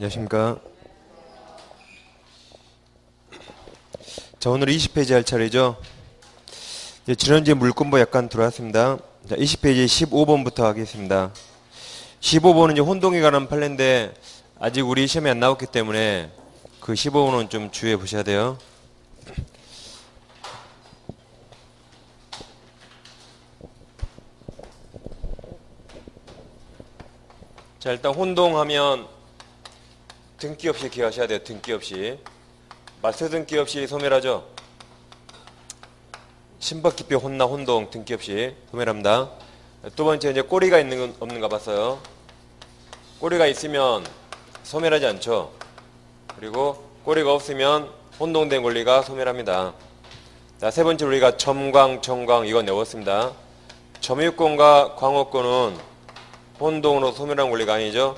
안녕하십니까. 자, 오늘 20페이지 할 차례죠. 이제 지난주에 물공부 약간 들어왔습니다. 자, 20페이지 15번부터 하겠습니다. 15번은 이제 혼동에 관한 판례인데 아직 우리 시험에 안 나왔기 때문에 그 15번은 좀 주의해 보셔야 돼요. 자, 일단 혼동하면 등기 없이 기하셔야 돼요. 등기 없이. 마스 등기 없이 소멸하죠. 심박기표 혼나 혼동 등기 없이 소멸합니다. 두 번째 이제 꼬리가 있는 건 없는가 봤어요. 꼬리가 있으면 소멸하지 않죠. 그리고 꼬리가 없으면 혼동된 권리가 소멸합니다. 자, 세 번째 우리가 점광, 정광 이거 내웠습니다. 점유권과 광호권은 혼동으로 소멸한 권리가 아니죠.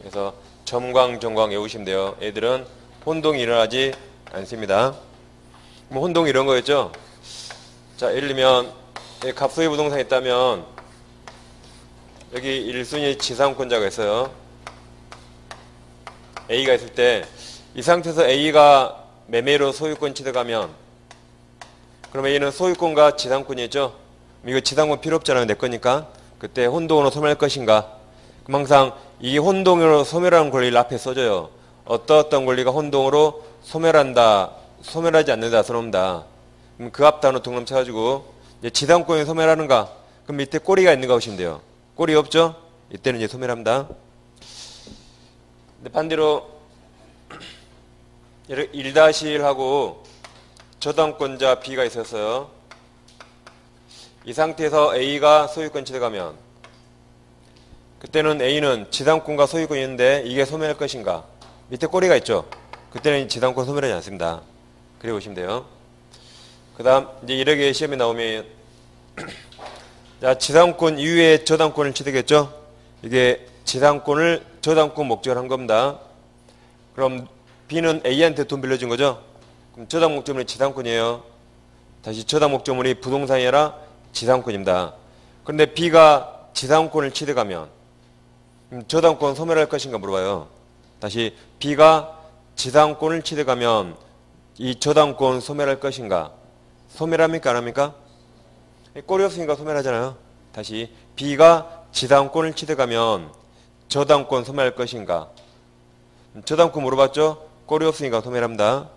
그래서 점광, 정광 외우시면 돼요. 애들은 혼동이 일어나지 않습니다. 뭐 혼동 이런 거였죠. 자, 예를 들면 갑소유 부동산이 있다면 여기 1순위 지상권자가 있어요. A가 있을 때 이 상태에서 A가 매매로 소유권 취득하면 그럼 A는 소유권과 지상권이죠. 이거 지상권 필요 없잖아요. 내 거니까. 그때 혼동으로 소멸할 것인가. 그럼 항상 이 혼동으로 소멸하는 권리를 앞에 써줘요. 어떤 권리가 혼동으로 소멸한다, 소멸하지 않는다 써놓습니다. 그럼 그 앞 단어 동름 쳐가지고 이제 지상권이 소멸하는가? 그럼 밑에 꼬리가 있는가 보시면 돼요. 꼬리 없죠? 이때는 이제 소멸합니다. 근데 반대로 1-1하고 저당권자 B가 있었어요. 이 상태에서 A가 소유권 취득하면 그때는 A는 지상권과 소유권이 있는데 이게 소멸할 것인가? 밑에 꼬리가 있죠? 그때는 지상권 소멸하지 않습니다. 그래 보시면 돼요. 그 다음 이제 이렇게 시험에 나오면 자, 지상권 이후에 저당권을 취득했죠? 이게 지상권을 저당권 목적을 한 겁니다. 그럼 B는 A한테 돈 빌려준 거죠? 그럼 저당 목적물이 지상권이에요. 다시 저당 목적물이 부동산이 아니라 지상권입니다. 그런데 B가 지상권을 취득하면 저당권 소멸할 것인가 물어봐요. 다시 B가 지상권을 취득하면 이 저당권 소멸할 것인가? 소멸합니까? 안 합니까? 꼬리 없으니까 소멸하잖아요. 다시 B가 지상권을 취득하면 저당권 소멸할 것인가? 저당권 물어봤죠? 꼬리 없으니까 소멸합니다.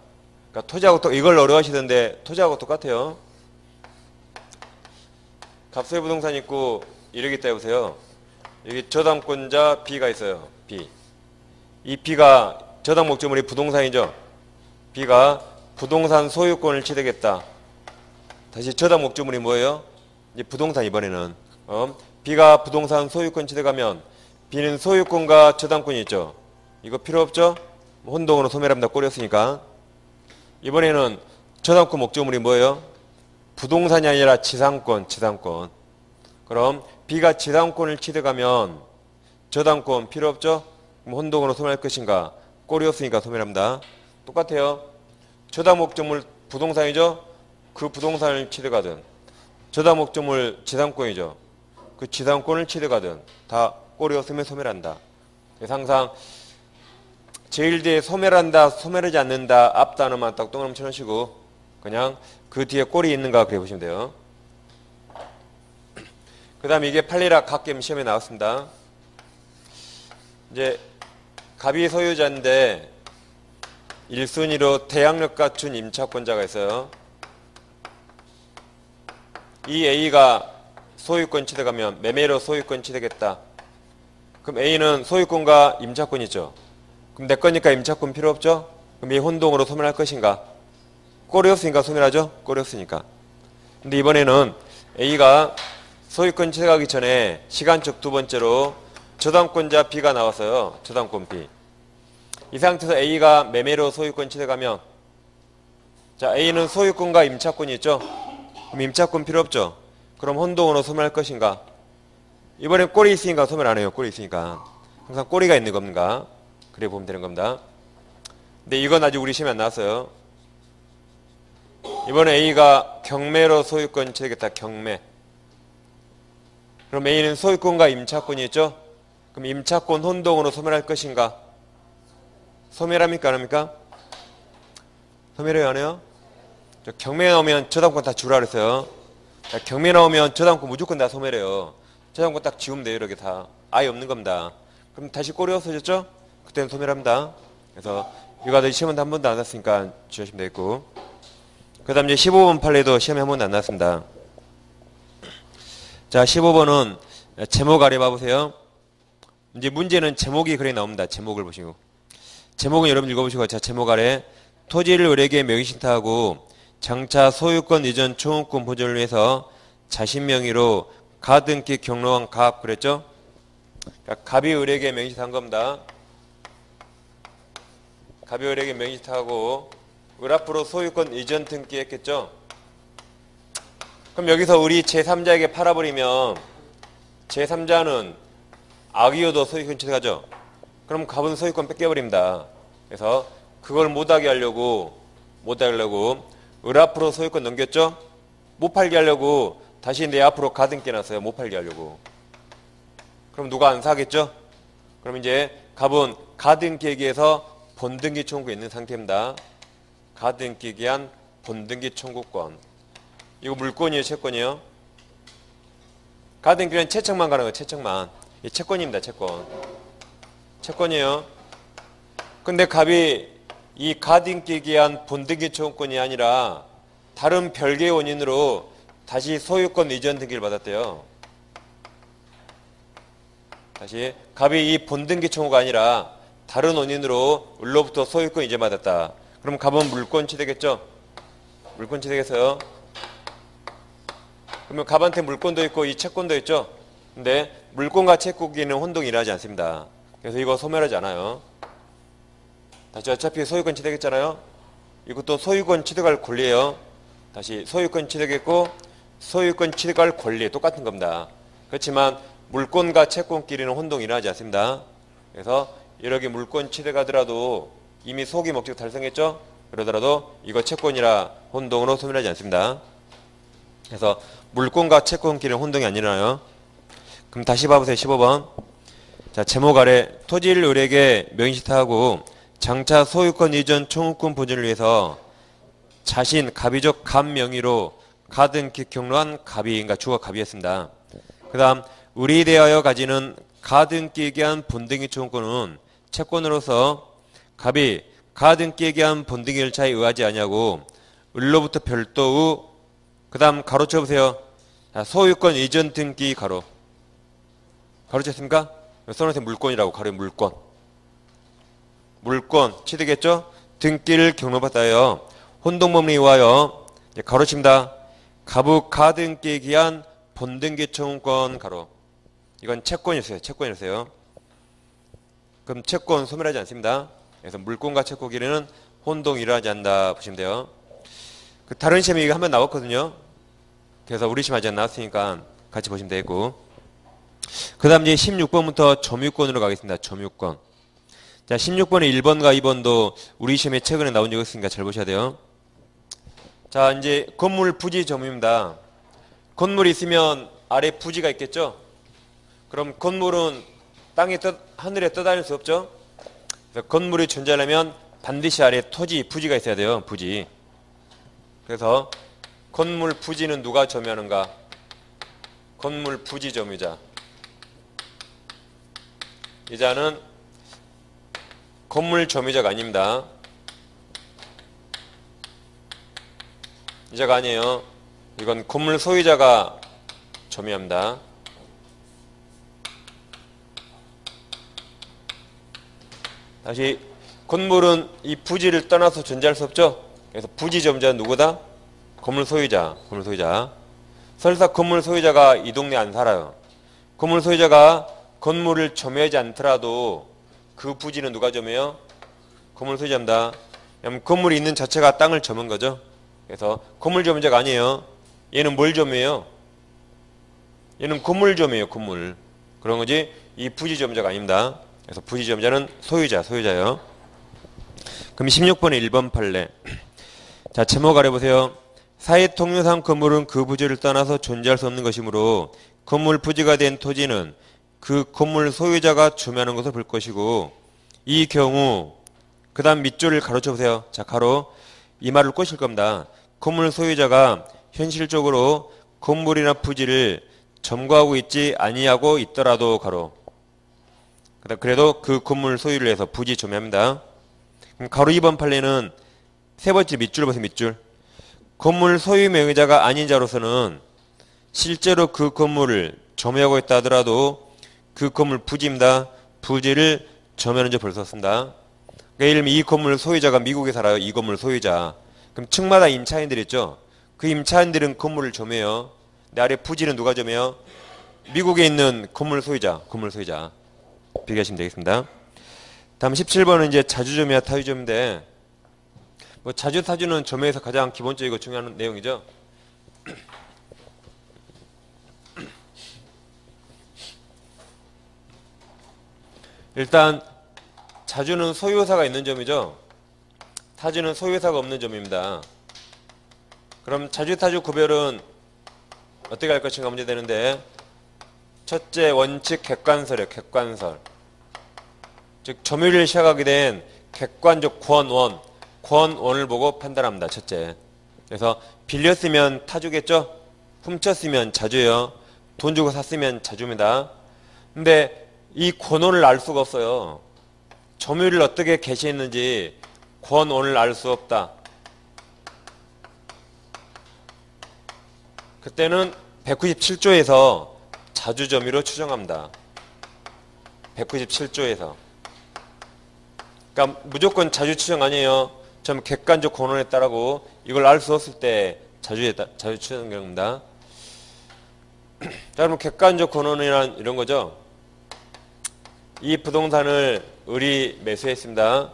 그러니까 토지하고 이걸 어려워하시던데 토지하고 똑같아요. 갑소유 부동산 있고 이러겠다 해보세요. 여기 저당권자 B가 있어요. B. 이 B가 저당 목적물이 부동산이죠. B가 부동산 소유권을 취득했다. 다시 저당 목적물이 뭐예요? 이제 부동산 이번에는. B가 부동산 소유권 취득하면 B는 소유권과 저당권이 있죠. 이거 필요 없죠? 혼동으로 소멸합니다. 꼬리였으니까. 이번에는 저당권 목적물이 뭐예요? 부동산이 아니라 지상권. 그럼 B가 지상권을 취득하면 저당권 필요 없죠? 그럼 혼동으로 소멸할 것인가? 꼬리였으니까 소멸합니다. 똑같아요. 저당 목적물 부동산이죠? 그 부동산을 취득하든 저당 목적물 지상권이죠. 그 지상권을 취득하든 다 꼬리였으면 소멸한다. 그래서 항상 제일 뒤에 소멸한다, 소멸하지 않는다 앞 단어만 딱 동그라미 쳐놓으시고 그냥 그 뒤에 꼬리 있는가 그래 보시면 돼요. 그 다음에 이게 판례락 각겜 시험에 나왔습니다. 이제 갑이 소유자인데 1순위로 태양력 갖춘 임차권자가 있어요. 이 A가 소유권 취득하면 매매로 소유권 취득했다. 그럼 A는 소유권과 임차권이 있죠. 그럼 내 거니까 임차권 필요 없죠? 그럼 이 혼동으로 소멸할 것인가? 꼬리 없으니까 소멸하죠? 꼬리 없으니까. 근데 이번에는 A가 소유권 취득하기 전에 시간적 두 번째로 저당권자 B가 나왔어요. 저당권 B. 이 상태에서 A가 매매로 소유권 취득하면 자, A는 소유권과 임차권이 있죠? 그럼 임차권 필요 없죠? 그럼 혼동으로 소멸할 것인가? 이번엔 꼬리 있으니까 소멸 안 해요. 꼬리 있으니까. 항상 꼬리가 있는 겁니다. 그래 보면 되는 겁니다. 근데 이건 아직 우리 시험에 안 나왔어요. 이번에 A가 경매로 소유권 취득했다. 경매. 그럼 A는 소유권과 임차권이 있죠? 그럼 임차권 혼동으로 소멸할 것인가? 소멸합니까? 안 합니까? 소멸해요? 안 해요? 경매 나오면 저당권 다 주라 그랬어요. 경매 나오면 저당권 무조건 다 소멸해요. 저당권 딱 지우면 돼요. 이렇게 다. 아예 없는 겁니다. 그럼 다시 꼴이 없어졌죠? 그때는 소멸합니다. 그래서 이거 시험은 한 번도 안 났으니까 주시면 되겠고. 그 다음 이제 15번 판례도 시험에 한 번도 안 났습니다. 자, 15번은 제목 아래 봐보세요. 이제 문제는 제목이 그래 나옵니다. 제목을 보시고. 제목은 여러분 읽어보시고. 자, 제목 아래 토지를 을에게 명의신탁하고 장차 소유권 이전 청구권 보존을 위해서 자신 명의로 가등기 경로한 갑 그랬죠? 그러니까 갑이 을에게 명의신탁한 겁니다. 갑이 을에게 명의신탁하고 을 앞으로 소유권 이전 등기했겠죠? 그럼 여기서 우리 제3자에게 팔아버리면 제3자는 악이어도 소유권 취득하죠? 그럼 갑은 소유권 뺏겨버립니다. 그래서 그걸 못하게 하려고 을 앞으로 소유권 넘겼죠? 못 팔게 하려고 다시 내 앞으로 가등기 놨어요. 못 팔게 하려고. 그럼 누가 안 사겠죠? 그럼 이제 갑은 가등기에 의해서 본등기 청구가 있는 상태입니다. 가등기에 의한 본등기 청구권. 이거 물권이에요? 채권이에요? 가등기는 채권만 가는 거예요. 채권만. 이 채권입니다. 채권. 채권이에요. 근데 갑이 이 가등기에 의한 본등기 청구권이 아니라 다른 별개의 원인으로 다시 소유권 이전 등기를 받았대요. 다시 갑이 이 본등기 청구가 아니라 다른 원인으로 을로부터 소유권 이전 받았다. 그럼 갑은 물권치 되겠죠? 물권치 되겠어요? 그러면 갑한테 물권도 있고 이 채권도 있죠? 근데 물권과 채권기는 혼동이 일어나지 않습니다. 그래서 이거 소멸하지 않아요. 다시 어차피 소유권 취득했잖아요. 이것도 소유권 취득할 권리예요. 다시 소유권 취득했고 소유권 취득할 권리 똑같은 겁니다. 그렇지만 물권과 채권끼리는 혼동이 일어나지 않습니다. 그래서 이렇게 물권 취득하더라도 이미 소기 목적 달성했죠? 그러더라도 이거 채권이라 혼동으로 소멸하지 않습니다. 그래서 물권과 채권끼리는 혼동이 안 일어나요. 그럼 다시 봐보세요. 15번. 자, 제목 아래 토지를 을에게 명의신탁하고 장차 소유권 이전 청구권 보존을 위해서 자신 갑이적 갑 명의로 가등기 경로한 갑이, 그러니까 주가 갑이었습니다. 그 다음 을이 대하여 가지는 가등기에 의한 본등기 청구권은 채권으로서 갑이 가등기에 의한 본등기 절차에 의하지 아니하고 을로부터 별도의 그 다음 가로쳐 보세요. 소유권 이전 등기 가로. 가로쳤습니까? 써놓으세요. 물권이라고. 가로 물권. 물권 취득했죠? 등기를 경로받아요. 혼동법리에 의하여 가로칩니다. 갑의 가등기에 의한 본등기 청구권 가로. 이건 채권이었어요. 채권이었어요. 그럼 채권 소멸하지 않습니다. 그래서 물권과 채권끼리는 혼동이 일어나지 않는다 보시면 돼요. 그 다른 시험이 이거 한번 나왔거든요. 그래서 우리 시험 아직 안 나왔으니까 같이 보시면 되겠고. 그 다음 이제 16번부터 점유권으로 가겠습니다. 점유권. 자, 16번의 1번과 2번도 우리 시험에 최근에 나온 적이 있으니까 잘 보셔야 돼요. 자, 이제 건물 부지 점유입니다. 건물이 있으면 아래 부지가 있겠죠? 그럼 건물은 하늘에 떠다닐 수 없죠? 그래서 건물이 존재하려면 반드시 아래 토지, 부지가 있어야 돼요. 부지. 그래서 건물 부지는 누가 점유하는가? 건물 부지 점유자. 이자는 건물 점유자가 아닙니다. 이자가 아니에요. 이건 건물 소유자가 점유합니다. 다시 건물은 이 부지를 떠나서 존재할 수 없죠. 그래서 부지 점유자는 누구다? 건물 소유자. 건물 소유자. 설사 건물 소유자가 이 동네에 안 살아요. 건물 소유자가 건물을 점유하지 않더라도 그 부지는 누가 점유해요? 건물 소유자입니다. 건물이 있는 자체가 땅을 점은 거죠. 그래서 건물 점유자가 아니에요. 얘는 뭘 점유해요? 얘는 건물 점유해요. 건물. 그런 거지 이 부지 점유자가 아닙니다. 그래서 부지 점유자는 소유자예요. 그럼 16번의 1번 판례. 자, 제목 아래 보세요. 사회 통유상 건물은 그 부지를 떠나서 존재할 수 없는 것이므로 건물 부지가 된 토지는 그 건물 소유자가 점유하는 것을 볼 것이고 이 경우 그 다음 밑줄을 가로쳐 보세요. 자, 가로. 이 말을 꼬실 겁니다. 건물 소유자가 현실적으로 건물이나 부지를 점거하고 있지 아니하고 있더라도 가로. 그래도 그 건물 소유를 해서 부지 점유합니다. 그럼 가로 2번 판례는 세 번째 밑줄 보세요. 밑줄. 건물 소유 명의자가 아닌 자로서는 실제로 그 건물을 점유하고 있다 하더라도 그 건물 부지입니다. 부지를 점유하는 줄 벌써 썼습니다. 그러니까 예를 들면 이 건물 소유자가 미국에 살아요. 이 건물 소유자. 그럼 층마다 임차인들 있죠. 그 임차인들은 건물을 점유해요. 내 아래 부지는 누가 점유해요? 미국에 있는 건물 소유자. 건물 소유자. 비교하시면 되겠습니다. 다음 17번은 이제 자주점유와 타주점인데 뭐 자주 타주는 점유에서 가장 기본적이고 중요한 내용이죠. 일단 자주는 소유사가 있는 점이죠. 타주는 소유사가 없는 점입니다. 그럼 자주 타주 구별은 어떻게 할 것인가 문제 되는데 첫째 원칙 객관설이에요. 객관설. 즉 점유를 시작하게 된 객관적 권원을 보고 판단합니다. 첫째. 그래서 빌렸으면 타주겠죠. 훔쳤으면 자주예요. 돈 주고 샀으면 자주입니다. 근데 이 권원을 알 수가 없어요. 점유를 어떻게 개시했는지 권원을 알 수 없다. 그때는 197조에서 자주점유로 추정합니다. 197조에서. 그러니까 무조건 자주 추정 아니에요. 좀 객관적 권원에 따르고 이걸 알 수 없을 때 자주 추정 경우입니다. 자, 그럼 객관적 권원이란 이런 거죠. 이 부동산을 을이 매수했습니다.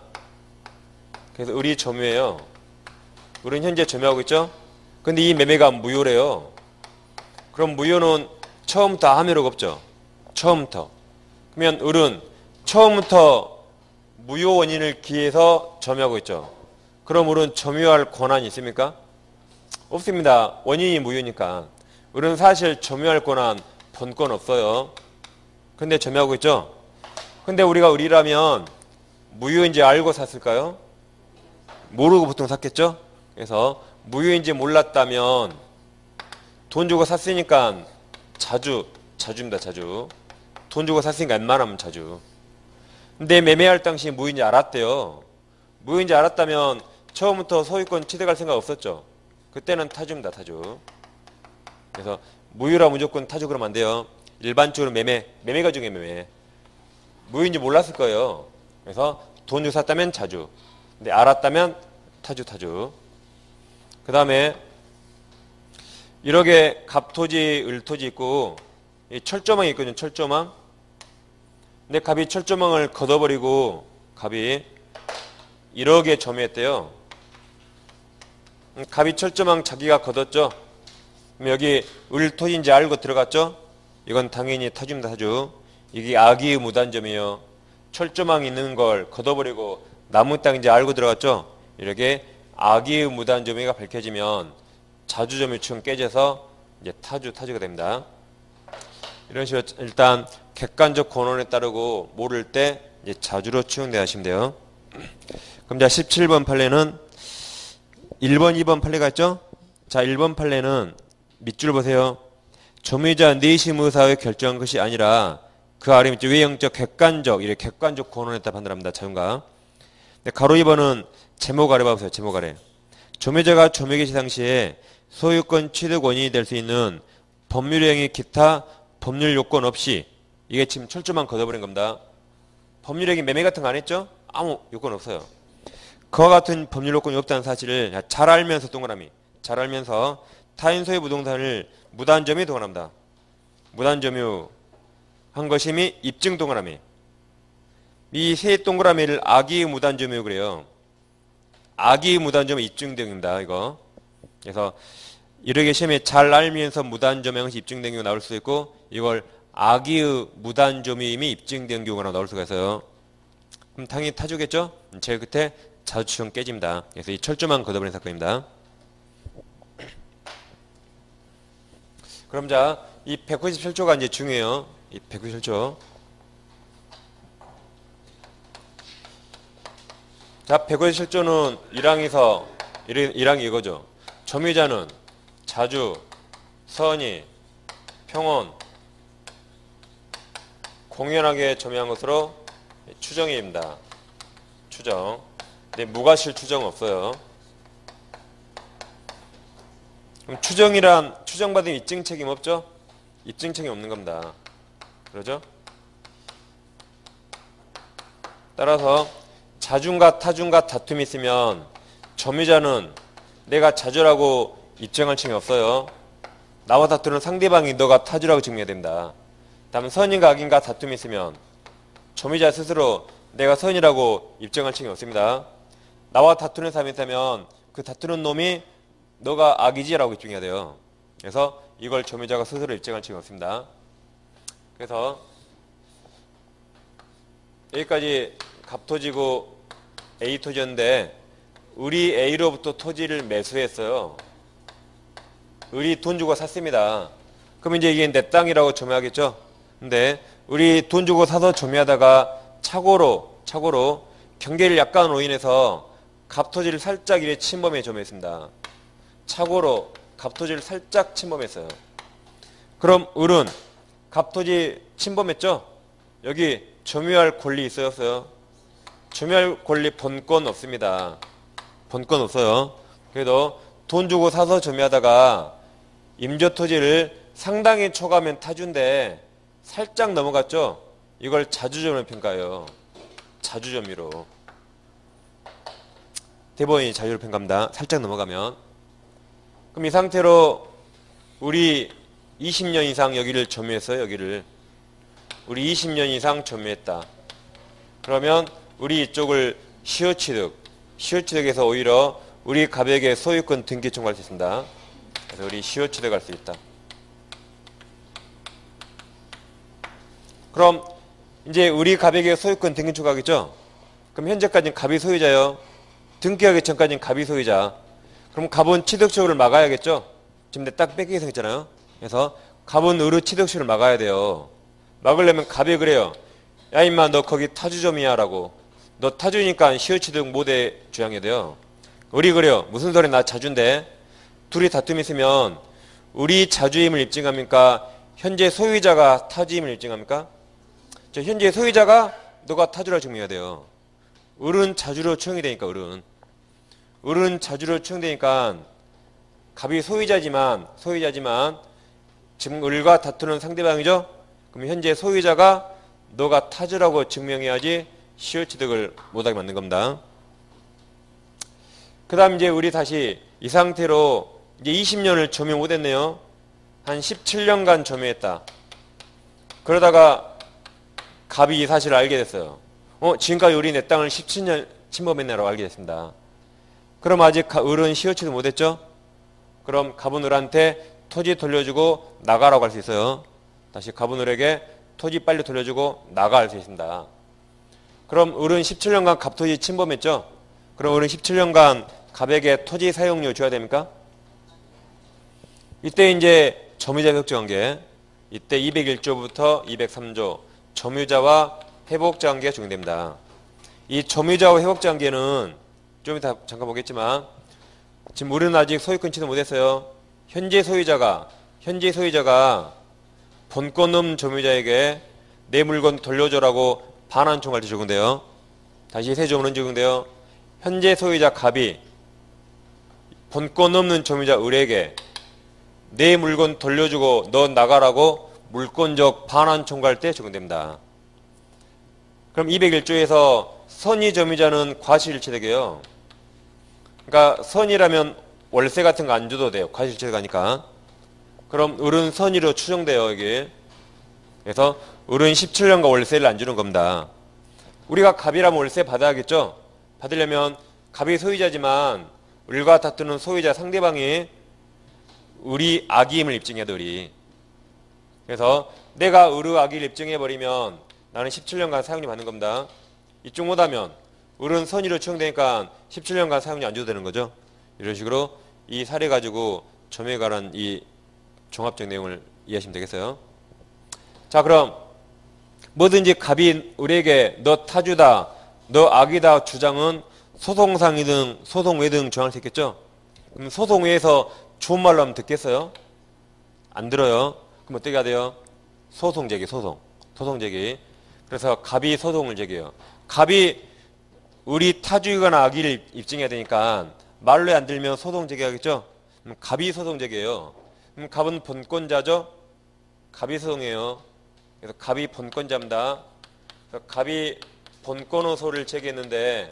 그래서 을이 점유해요. 을은 현재 점유하고 있죠. 근데 이 매매가 무효래요. 그럼 무효는 처음부터 함유력 없죠. 처음부터. 그러면 을은 처음부터 무효 원인을 기해서 점유하고 있죠. 그럼 을은 점유할 권한이 있습니까? 없습니다. 원인이 무효니까. 을은 사실 점유할 권한, 본권 없어요. 근데 점유하고 있죠. 근데 우리가 을이라면 무효인지 알고 샀을까요? 모르고 보통 샀겠죠? 그래서 무효인지 몰랐다면 돈 주고 샀으니까 자주입니다. 자주. 돈 주고 샀으니까 웬만하면 자주. 근데 매매할 당시 무효인지 알았대요. 무효인지 알았다면 처음부터 소유권 취득할 생각 없었죠. 그때는 타주입니다. 타주. 그래서 무효라 무조건 타주 그러면 안 돼요. 일반적으로 매매가 중요해. 매매. 무효인지 몰랐을 거예요. 그래서 돈 주고 샀다면 자주. 근데 알았다면 타주. 그 다음에 이렇게 갑토지, 을토지 있고 이 철조망이 있거든요. 철조망. 근데 갑이 철조망을 걷어버리고 갑이 1억에 점유했대요. 갑이 철조망 자기가 걷었죠. 그럼 여기 을토지인지 알고 들어갔죠. 이건 당연히 타주입니다. 타주. 이게 악의의 무단점이에요. 철조망 있는 걸 걷어버리고 나무 땅인지 알고 들어갔죠. 이렇게 악의의 무단점유가 밝혀지면 자주점유층 깨져서 이제 타주가 됩니다. 이런 식으로 일단 객관적 권원에 따르고 모를 때 이제 자주로 추정되어 하시면 돼요. 그럼 자 17번 판례는 1번, 2번 판례가 있죠? 자 1번 판례는 밑줄 보세요. 점유자 내심 의사의 결정한 것이 아니라 그 아래 밑줄 외형적 객관적 이렇게 객관적 권원에 따라 판단합니다. 자연가. 가로 2번은 제목 아래 봐보세요. 제목 아래. 점유자가 점유 개시 당시에 소유권 취득 원인이 될 수 있는 법률행위 기타 법률 요건 없이 이게 지금 철조망 걷어버린 겁니다. 법률행위 매매 같은 거 안 했죠? 아무 요건 없어요. 그와 같은 법률 요건이 없다는 사실을 잘 알면서 동그라미 잘 알면서 타인 소유 부동산을 무단점유 동그랍니다. 무단점유 한 것임이 입증 동그라미. 이 세 동그라미를 악의 무단점유 그래요. 악의 무단점유 입증등입니다. 이거. 그래서 이렇게 시험에 잘 알면서 무단점유한 것이 입증된 경우가 나올 수도 있고 이걸 악의 무단점유임이 입증된 경우가 나올 수가 있어요. 그럼 당연히 타주겠죠? 제일 끝에 자주추정 깨집니다. 그래서 이 철조망 걷어버린 사건입니다. 그럼 자, 이 197조가 이제 중요해요. 이 197조. 자, 백의 실조는 일항이 이거죠. 점유자는 자주, 선의, 평온, 공연하게 점유한 것으로 추정이 됩니다. 추정. 근데 무과실 추정 없어요. 그럼 추정받은 입증 책임 없죠? 입증 책임 없는 겁니다. 그러죠? 따라서 자중과 타중과 다툼이 있으면 점유자는 내가 자주라고 입증할 책임이 없어요. 나와 다투는 상대방이 너가 타주라고 증명해야 된다. 다음 선인과 악인과 다툼이 있으면 점유자 스스로 내가 선이라고 입증할 책임이 없습니다. 나와 다투는 사람이 있다면 그 다투는 놈이 너가 악이지라고 입증해야 돼요. 그래서 이걸 점유자가 스스로 입증할 책임이 없습니다. 그래서 여기까지 갑토지고 A토지였는데 을이 A로부터 토지를 매수했어요. 을이 돈 주고 샀습니다. 그럼 이제 이게 내 땅이라고 점유하겠죠? 근데 을이 돈 주고 사서 점유하다가 착오로 경계를 약간 오인해서 갑토지를 살짝 이래 침범해 점유했습니다. 착오로 갑토지를 살짝 침범했어요. 그럼 을은 갑토지 침범했죠? 여기 점유할 권리 있어요? 없어요? 점유할 권리 본권 없습니다. 본권 없어요. 그래도 돈 주고 사서 점유하다가 임조토지를 상당히 초과하면 타주인데 살짝 넘어갔죠? 이걸 자주점유로 평가해요. 자주점유로. 대법원이 자주로 평가합니다. 살짝 넘어가면. 그럼 이 상태로 우리 20년 이상 여기를 점유했어요. 여기를. 우리 20년 이상 점유했다. 그러면 우리 이쪽을 시효취득에서 오히려 우리 갑에게 소유권 등기 청구할 수 있습니다. 그래서 우리 시효취득할 수 있다. 그럼 이제 우리 갑에게 소유권 등기 청구하겠죠? 그럼 현재까지는 갑이 소유자예요. 등기하기 전까지는 갑이 소유자. 그럼 갑은 취득쇼를 막아야겠죠? 지금 내 딱 뺏기게 생겼잖아요. 그래서 갑은 을의 취득쇼를 막아야 돼요. 막으려면 갑이 그래요. 야 임마 너 거기 타주점이야 라고. 너 타주니까 시효취득 못해 주장해야 돼요. 을이 그래요. 무슨 소리 나 자주인데. 둘이 다툼이 있으면 우리 자주임을 입증합니까? 현재 소유자가 타주임을 입증합니까? 현재 소유자가 너가 타주라 증명해야 돼요. 을은 자주로 추정이 되니까 을은 자주로 추정되니까 갑이 소유자지만 지금 을과 다투는 상대방이죠? 그럼 현재 소유자가 너가 타주라고 증명해야지 시효취득을 못하게 만든 겁니다. 그 다음 이제 우리 다시 이 상태로 이제 20년을 점유 못했네요. 한 17년간 점유했다. 그러다가 갑이 이 사실을 알게 됐어요. 지금까지 우리 내 땅을 17년 침범했네라고 알게 됐습니다. 그럼 아직 을은 시효취득 못했죠? 그럼 갑은 을한테 토지 돌려주고 나가라고 할 수 있어요. 다시 갑은 을에게 토지 빨리 돌려주고 나가 할 수 있습니다. 그럼 을은 17년간 갑토지 침범했죠? 그럼 을은 17년간 갑에게 토지 사용료 줘야 됩니까? 이때 이제 점유자 회복자관계, 이때 201조부터 203조 점유자와 회복자관계가 적용됩니다. 이 점유자와 회복자관계는 좀 이따 잠깐 보겠지만 지금 우리는 아직 소유권 취득 못했어요. 현재 소유자가 본권 없는 점유자에게 내 물건 돌려줘라고 반환 청구할 때 적용돼요. 다시 세 조문은 적용돼요. 현재 소유자 갑이 본권 없는 점유자 을에게 내 물건 돌려주고 너 나가라고 물권적 반환 청구할 때 적용됩니다. 그럼 201조에서 선의 점유자는 과실일체되게요. 그러니까 선이라면 월세 같은 거 안 줘도 돼요. 과실일체가니까. 그럼 을은 선의로 추정돼요. 이게. 그래서 을은 17년간 월세를 안 주는 겁니다. 우리가 갑이라면 월세 받아야겠죠? 받으려면 갑이 소유자지만 을과 다투는 소유자 상대방이 을이 악의임을 입증해야 돼. 을이. 그래서 내가 을의 악의를 입증해버리면 나는 17년간 사용료 받는 겁니다. 이쪽 못하면 을은 선의로 추정되니까 17년간 사용료 안 줘도 되는 거죠. 이런 식으로 이 사례 가지고 점유에 관한 이 종합적 내용을 이해하시면 되겠어요. 자, 그럼 뭐든지 갑이 을에게 너 타주다, 너 악이다 주장은 소송상이든 소송외등 정할 수 있겠죠? 그럼 소송외에서 좋은 말로 하면 듣겠어요? 안 들어요. 그럼 어떻게 해야 돼요? 소송 제기, 소송 제기. 그래서 갑이 소송을 제기해요. 갑이 우리 타주이거나 악의를 입증해야 되니까 말로 안 들면 소송 제기하겠죠? 그럼 갑이 소송 제기해요. 그럼 갑은 본권자죠? 갑이 소송해요. 그래서 갑이 본권자입니다. 그래서 갑이 본권호소를 제기했는데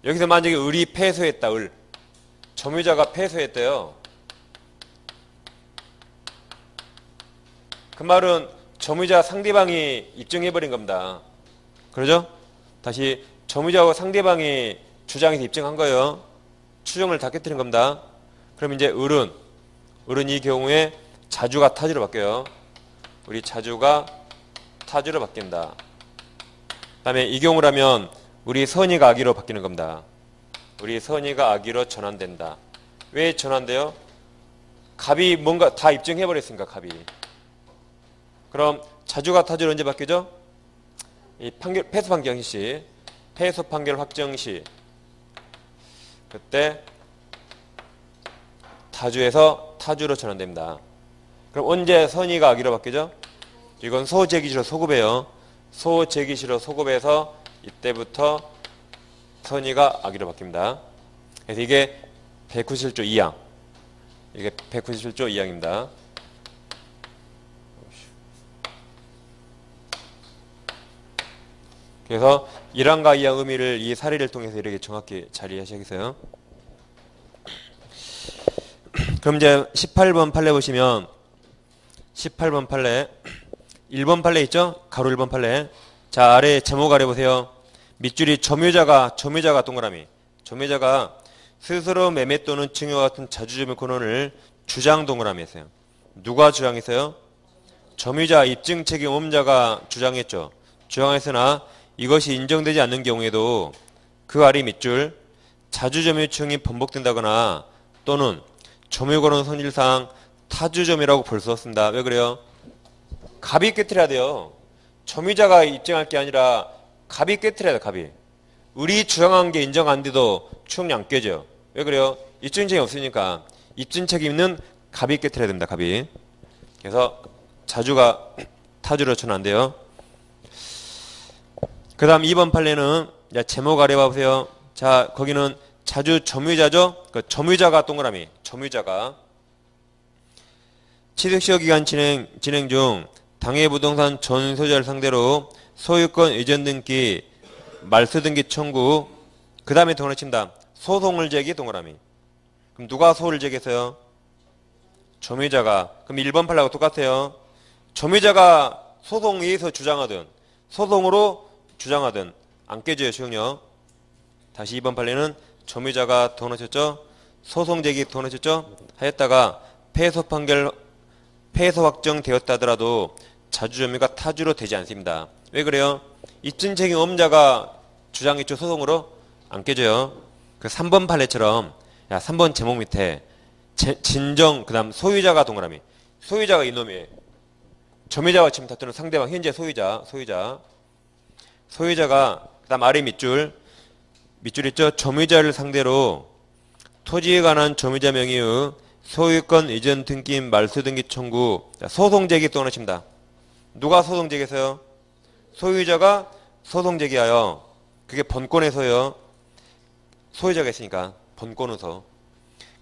여기서 만약에 을이 패소했다. 점유자가 패소했대요. 그 말은 점유자 상대방이 입증해버린 겁니다. 그러죠? 다시 점유자하고 상대방이 주장해서 입증한 거예요. 추정을 다 깨뜨린 겁니다. 그럼 이제 을은 이 경우에 자주가 타주로 바뀌어요. 우리 자주가 타주로 바뀐다. 그 다음에 이 경우라면 우리 선의가 악의로 바뀌는 겁니다. 우리 선의가 악의로 전환된다. 왜 전환돼요? 갑이 뭔가 다 입증해버렸으니까 갑이. 그럼 자주가 타주로 언제 바뀌죠? 이 판결, 패소 판결 시, 패소 판결 확정 시, 그때 타주에서 타주로 전환됩니다. 그럼 언제 선의가 악의로 바뀌죠? 이건 소제기시로 소급해요. 소제기시로 소급해서 이때부터 선의가 악의로 바뀝니다. 그래서 이게 197조 2항. 이게 197조 2항입니다. 그래서 1항과 2항 의미를 이 사례를 통해서 이렇게 정확히 잘 이해하셔야겠어요. 그럼 이제 18번 판례 보시면 18번 판례 1번 판례 있죠? 가로 1번 판례. 자, 아래 제목 아래 보세요. 밑줄이 점유자가 동그라미. 점유자가 스스로 매매 또는 증여와 같은 자주점유 권한을 주장 동그라미 했어요. 누가 주장했어요? 점유자 입증 책임 의무자가 주장했죠. 주장했으나 이것이 인정되지 않는 경우에도 그 아래 밑줄 자주점유층이 번복된다거나 또는 점유권은 선실상 타주점유라고 볼 수 없습니다. 왜 그래요? 갑이 깨트려야 돼요. 점유자가 입증할 게 아니라 갑이 깨트려야 돼. 갑이. 을이 주장한 게 인정 안 돼도 추억이 안 깨져요. 왜 그래요? 입증 책임이 없으니까 입증 책임은 갑이 깨트려야 됩니다. 갑이. 그래서 자주가 타주로 쳐는 안 돼요. 그 다음 2번 판례는 제목 아래 봐보세요. 자, 거기는 자주 점유자죠? 그 점유자가 동그라미. 점유자가 취득시효기간 진행 중 당해 부동산 전 소유자를 상대로 소유권 이전 등기, 말소 등기 청구, 그 다음에 동그라미 친다. 소송을 제기 동그라미. 그럼 누가 소를 제기했어요? 점유자가. 그럼 1번 판례하고 똑같아요. 점유자가 소송에 의해서 주장하든 소송으로 주장하든 안 깨져요. 시효력. 다시 2번 판례는 점유자가 돈 넣으셨죠? 소송 제기 돈 넣으셨죠? 하였다가 패소 판결 패소 확정되었다 하더라도 자주점유가 타주로 되지 않습니다. 왜 그래요? 입증 책임 의무자가 주장했죠. 소송으로 안 깨져요. 그 3번 판례처럼 3번 제목 밑에 진정 그 다음 소유자가 동그라미. 소유자가 이놈이에요. 점유자와 지금 다투는 상대방 현재 소유자가 그 다음 아래 밑줄 있죠? 점유자를 상대로 토지에 관한 점유자 명의의 소유권 이전 등기 말소 등기 청구 소송 제기 또 하십니다. 누가 소송 제기했어요? 소유자가 소송 제기하여 그게 번권에서요. 소유자가 있으니까 번권에서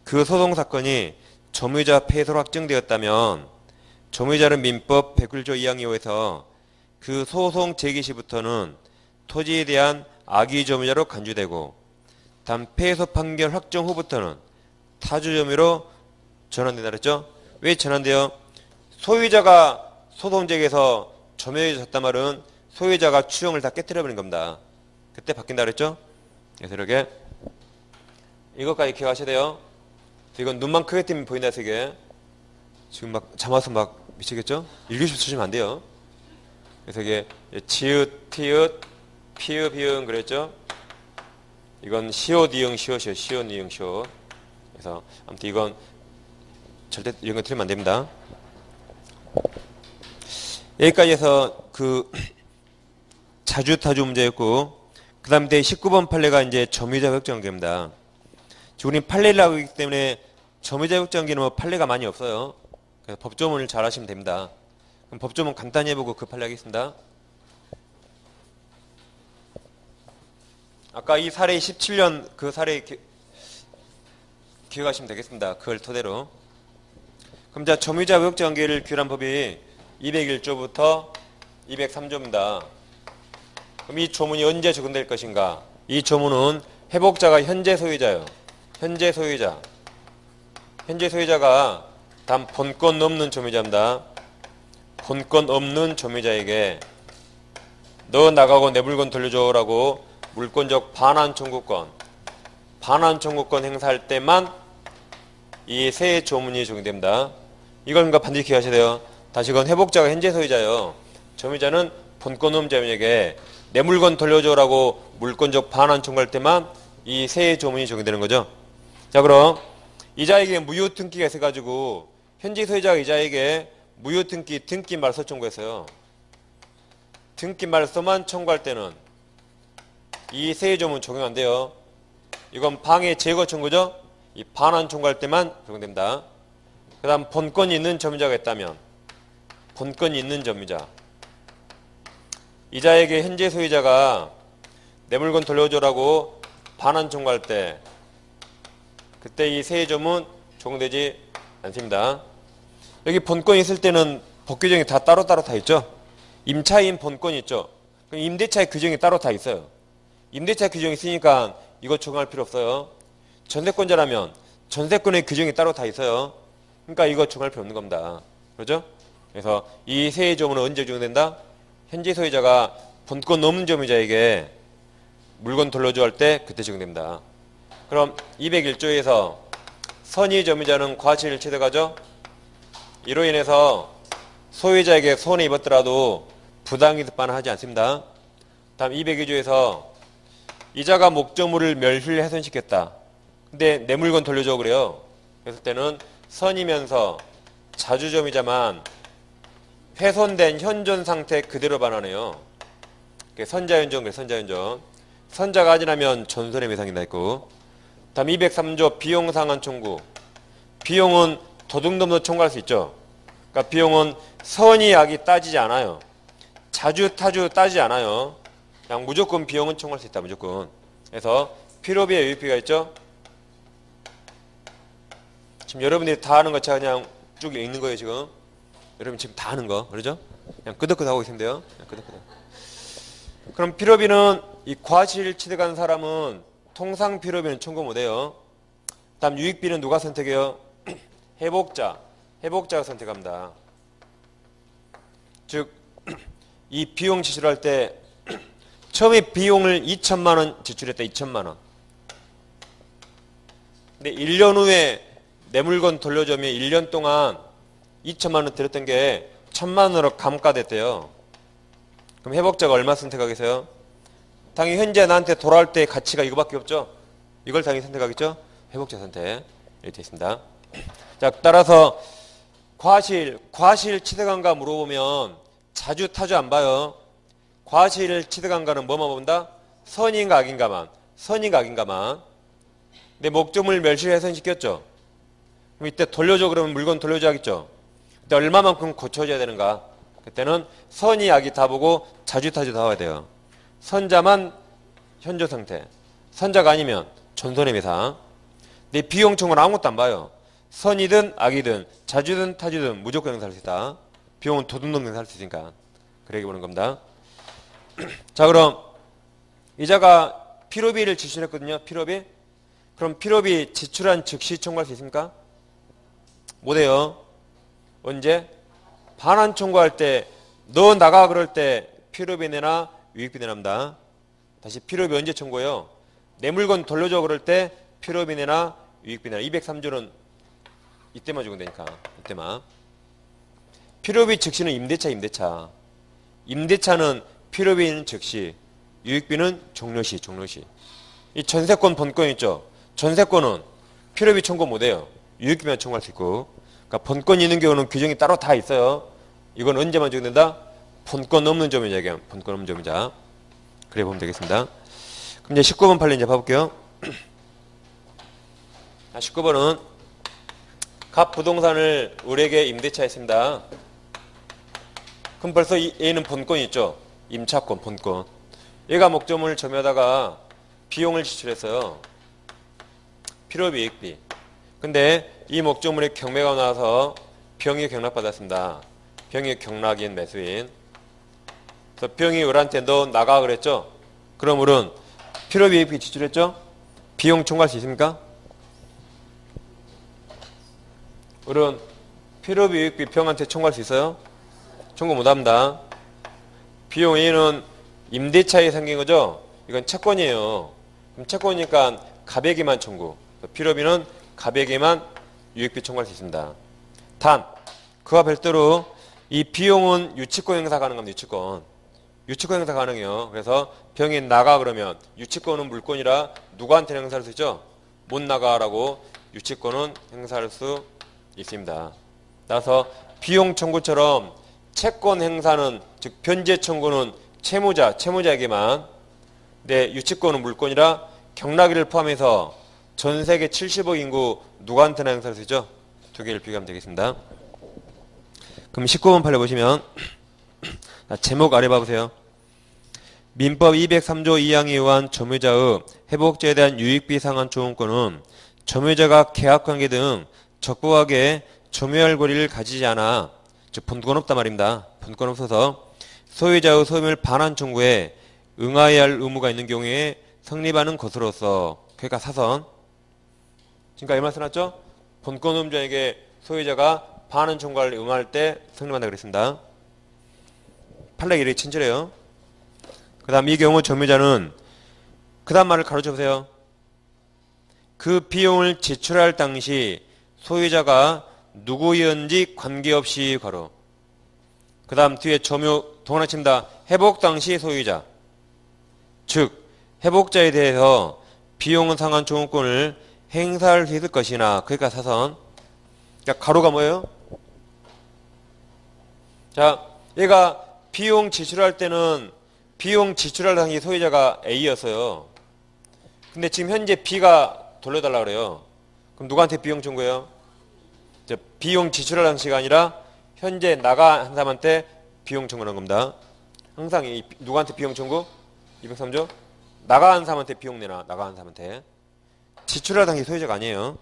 그 소송 사건이 점유자 패소로 확정되었다면 점유자는 민법 101조 2항 2호에서 그 소송 제기 시부터는 토지에 대한 악의 점유자로 간주되고 단 패소 판결 확정 후부터는 타주 점유로 전환된다 그랬죠? 왜 전환돼요? 소유자가 소송 제기해서 점유해졌단 말은 소유자가 추정을 다 깨뜨려버린 겁니다. 그때 바뀐다 그랬죠? 그래서 이렇게 이것까지 기억하셔야 돼요. 이건 눈만 크게 뜨면 보인다 해서 이게 지금 막 잠와서 막 미치겠죠? 읽으시면 쓰시면 안 돼요. 그래서 이게 지읒, 티읒, 피읒, 비읒 그랬죠? 이건 시옷, 이응, 시옷이요. 시옷, 이응, 시옷. 그래서 아무튼 이건 절대 이런 거 틀리면 안 됩니다. 여기까지 해서 그 자주 타주 문제였고 그 다음 때 19번 판례가 이제 점유자 확정관계입니다. 우리는 판례를 하고 있기 때문에 점유자 확정관계는 뭐 판례가 많이 없어요. 그래서 법조문을 잘 하시면 됩니다. 그럼 법조문 간단히 해보고 그 판례 하겠습니다. 아까 이 사례 17년 그 사례 기억하시면 되겠습니다. 그걸 토대로. 그럼 자, 점유자 확정관계를 규율한 법이 201조부터 203조입니다. 그럼 이 조문이 언제 적용될 것인가? 이 조문은 회복자가 현재 소유자예요. 현재 소유자. 현재 소유자가 단 본권 없는 점유자입니다. 본권 없는 점유자에게 너 나가고 내 물건 돌려줘라고 물권적 반환 청구권 행사할 때만 이 세 조문이 적용됩니다. 이걸 그러니까 반드시 기억하셔야 돼요. 다시건 회복자가 현재 소유자예요. 점유자는 본권 없는 점유자에게 내 물건 돌려줘라고 물권적 반환 청구할 때만 이 세 조문이 적용되는 거죠. 자, 그럼 이자에게 무효 등기가 있어가지고 현재 소유자가 이자에게 무효 등기 말소 청구했어요. 등기 말소만 청구할 때는 이 세 조문 적용 안 돼요. 이건 방해 제거 청구죠. 이 반환 청구할 때만 적용됩니다. 그 다음 본권이 있는 점유자가 있다면 본권이 있는 점유자 이자에게 현재 소유자가 내 물건 돌려줘라고 반환 청구할 때 그때 이 세 조문 적용되지 않습니다. 여기 본권이 있을 때는 법 규정이 다 따로따로 다 있죠. 임차인 본권이 있죠. 임대차의 규정이 따로 다 있어요. 임대차 규정이 있으니까 이거 적용할 필요 없어요. 전세권자라면 전세권의 규정이 따로 다 있어요. 그러니까 이거 적용할 필요 없는 겁니다. 그렇죠? 그래서 이 세 조문은 언제 적용된다? 현재 소유자가 본권 없는 점유자에게 물건 돌려줘 할 때 그때 적용됩니다. 그럼 201조에서 선의 점유자는 과실을 취득하죠. 이로 인해서 소유자에게 손해 입었더라도 부당이득반은 하지 않습니다. 다음 202조에서 이자가 목적물을 멸실훼손시켰다. 근데 내 물건 돌려줘 그래요. 그랬을 때는 선이면서 자주점유자만 훼손된 현존 상태 그대로 반환해요. 선자현존 그래 선자현존. 선자가 아니라면 전손해배상이다 있고. 다음 203조 비용상환 청구. 비용은 도둑놈도 청구할 수 있죠. 그러니까 비용은 선의 악이 따지지 않아요. 자주 타주 따지지 않아요. 그냥 무조건 비용은 청구할 수 있다. 무조건. 그래서 필요비에 유익비가 있죠. 지금 여러분들이 다 하는 것처럼 그냥 쭉 읽는 거예요. 지금 여러분 지금 다 하는 거 그러죠? 그냥 끄덕끄덕 하고 있으면 돼요. 그냥 끄덕끄덕. 그럼 필요비는 이 과실 취득한 사람은 통상 필요비는 청구 못해요. 다음 유익비는 누가 선택해요? 회복자가 선택합니다. 즉 이 비용 지출할 때 처음에 비용을 2천만 원 지출했다. 2천만 원. 근데 1년 후에 내 물건 돌려주면 1년 동안 2천만 원 들였던 게 1,000만 원으로 감가됐대요. 그럼 회복자가 얼마 선택하겠어요? 당연히 현재 나한테 돌아올 때 가치가 이거밖에 없죠. 이걸 당연히 선택하겠죠. 회복자 선택 이렇게 되어 있습니다. 자, 따라서 과실 취득한가 물어보면 자주 타주 안 봐요. 과실 취득한가는 뭐만 본다? 선인가 악인가만. 내 목적물 멸실훼손시켰죠. 그럼 이때 돌려줘 그러면 물건 돌려줘 하겠죠. 그때 얼마만큼 고쳐줘야 되는가? 그때는 선이 악이 다 보고 자주 타주 다 와야 돼요. 선자만 현존 상태. 선자가 아니면 전손해배상. 내 비용 청구는 아무것도 안 봐요. 선이든 악이든 자주든 타주든 무조건 행사할 수 있다. 비용은 도둑놈 행사할 수 있으니까. 그렇게 보는 겁니다. 자, 그럼 이자가 필요비를 지출했거든요. 필요비. 그럼 필요비 지출한 즉시 청구할 수 있습니까? 못해요. 언제? 반환 청구할 때 너 나가 그럴 때 필요비 내나 유익비 내납니다. 다시 필요비 언제 청구해요? 내 물건 돌려줘 그럴 때 필요비 내나 유익비 내나. 203조는 이때만 적용되니까. 이때만. 필요비 즉시는 임대차. 임대차는 필요비는 즉시, 유익비는 종료시. 이 전세권 본권 있죠. 전세권은 필요비 청구 못해요. 유익비만 청구할 수 있고. 그러니까 본권 있는 경우는 규정이 따로 다 있어요. 이건 언제만 적용된다? 본권 없는 점유자 얘기하면 본권 없는 점유자. 그래 보면 되겠습니다. 그럼 이제 19번 판례 이제 봐볼게요. 19번은 갑 부동산을 을에게 임대차 했습니다. 그럼 벌써 A는 본권이 있죠. 임차권, 본권. 얘가 목적물을 점유하다가 비용을 지출했어요. 필요비익비. 근데 이 목적물의 경매가 나와서 병이 경락받았습니다. 병이 경락인 매수인. 그래서 병이 을한테 너 나가 그랬죠. 그럼 을은 필요비익비 지출했죠. 비용 청구할 수 있습니까? 을은 필요비익비 병한테 청구할 수 있어요? 청구 못합니다. 비용 A는 임대차에 생긴 거죠? 이건 채권이에요. 그럼 채권이니까 갑에게만 청구. 필요비는 갑에게만 유익비 청구할 수 있습니다. 단, 그와 별도로 이 비용은 유치권 행사 가능합니다. 유치권. 유치권 행사 가능해요. 그래서 병이 나가 그러면 유치권은 물권이라 누구한테 행사할 수 있죠? 못 나가라고 유치권은 행사할 수 있습니다. 따라서 비용 청구처럼 채권 행사는 즉 변제 청구는 채무자에게만 네, 유치권은 물권이라 경락일을 포함해서 전 세계 70억 인구 누구한테나 행사할 수 있죠? 두 개를 비교하면 되겠습니다. 그럼 19번 판례 보시면 제목 아래 봐보세요. 민법 203조 2항에 의한 점유자의 회복제에 대한 유익비 상환 조언권은 점유자가 계약관계 등 적법하게 점유할 권리를 가지지 않아 즉 본권 없단 말입니다. 본권 없어서 소유자의 소유물 반환 청구에 응하여야 할 의무가 있는 경우에 성립하는 것으로서 그러니까 사선 지금까지 이 말씀 났죠? 본권 의무자에게 소유자가 반환 청구를 응할 때 성립한다 그랬습니다. 판례가 이렇게 친절해요. 그 다음 이 경우 점유자는 그 다음 말을 가로쳐 보세요. 그 비용을 지출할 당시 소유자가 누구였는지 관계없이 괄호. 그 다음 뒤에 점유 동원을 칩니다. 회복 당시 소유자. 즉 회복자에 대해서 비용 상환 조언권을 행사할 수 있을 것이나 그러니까 사선. 그러니까 가로가 뭐예요? 자, 얘가 비용 지출할 때는 비용 지출할 당시 소유자가 A였어요. 근데 지금 현재 B가 돌려달라고 그래요. 그럼 누구한테 비용 청구해요? 비용 지출할 당시가 아니라 현재 나가 한 사람한테 비용 청구하는 겁니다. 항상 누구한테 비용 청구? 203조? 나가 한 사람한테 비용 내놔. 나가 한 사람한테. 지출할 당시 소유자가 아니에요.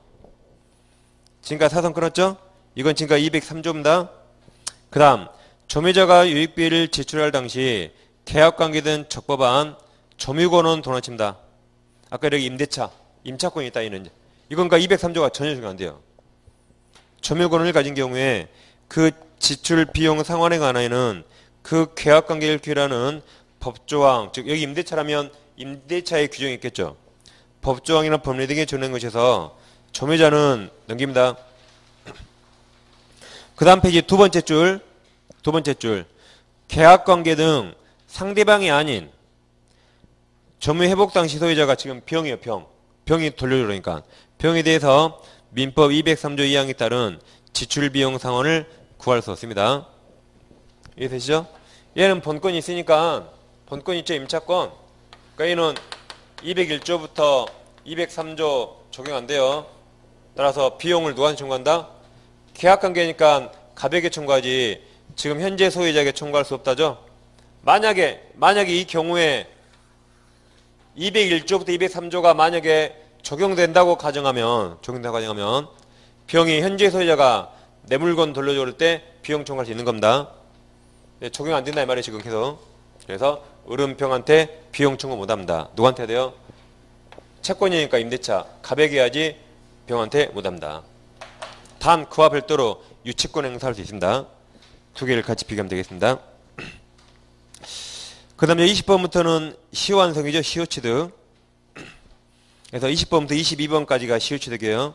지금까지 사선 끊었죠? 이건 지금까지 203조입니다. 그 다음 점유자가 유익비를 지출할 당시 계약관계든 적법한 점유권은 도난칩니다. 아까 이렇게 임대차, 임차권이 있다 이는 이건 그러니까 203조가 전혀 적용 안 돼요. 점유권을 가진 경우에 그 지출 비용 상환에 관하여는 그 계약관계를 규율하는 법조항, 즉 여기 임대차라면 임대차의 규정이 있겠죠. 법조항이나 법률 등에 준하는 것에서 점유자는 넘깁니다. 그 다음 페이지 두 번째 줄 계약관계 등 상대방이 아닌 점유 회복 당시 소유자가 지금 병이에요. 병이 돌려줘 그러니까 병에 대해서 민법 203조 2항에 따른 지출 비용 상환을 구할 수 없습니다. 이해되시죠? 얘는 본권이 있으니까 본권 있죠. 임차권. 그러니까 얘는 201조부터 203조 적용 안 돼요. 따라서 비용을 누구한테 청구한다? 계약관계니까 갑에게 청구하지 지금 현재 소유자에게 청구할 수 없다죠. 만약에 이 경우에 201조부터 203조가 만약에 적용된다고 가정하면 비용이 현재 소유자가 내 물건 돌려줘 그럴 때 비용 청구할 수 있는 겁니다. 네, 적용 안 된다 이 말이에요 지금 계속. 그래서 을은병한테 비용 청구 못합니다. 누구한테 해야 돼요? 채권이니까 임대차 갑에게 해야지 병한테 못합니다. 단 그와 별도로 유치권 행사할 수 있습니다. 두 개를 같이 비교하면 되겠습니다. 그 다음에 20번부터는 시효완성이죠. 시효취득. 그래서 20번부터 22번까지가 시효취득이에요.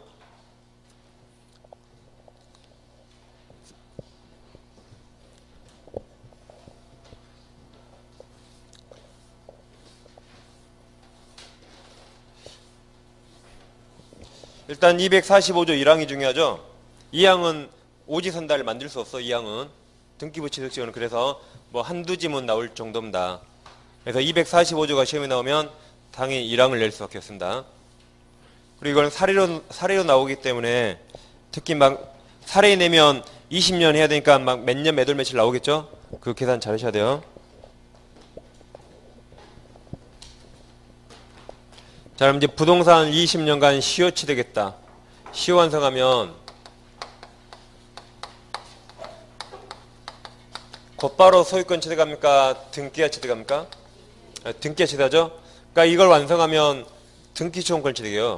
일단 245조 1항이 중요하죠. 2항은 오지선다를 만들 수 없어. 2항은 등기부취득시효는 그래서 뭐 한두 지문 나올 정도입니다. 그래서 245조가 시험에 나오면 당연히 1항을 낼 수밖에 없습니다. 그리고 이건 사례로 나오기 때문에 특히 막 사례 내면 20년 해야 되니까 막 몇 년 몇 월 며칠 나오겠죠? 그 계산 잘 하셔야 돼요. 자, 그럼 이제 부동산 20년간 시효치 되겠다. 시효 완성하면 곧바로 소유권 취득합니까? 등기가 취득합니까? 등기가 취득하죠? 그러니까 이걸 완성하면 등기초용권 취득이에요.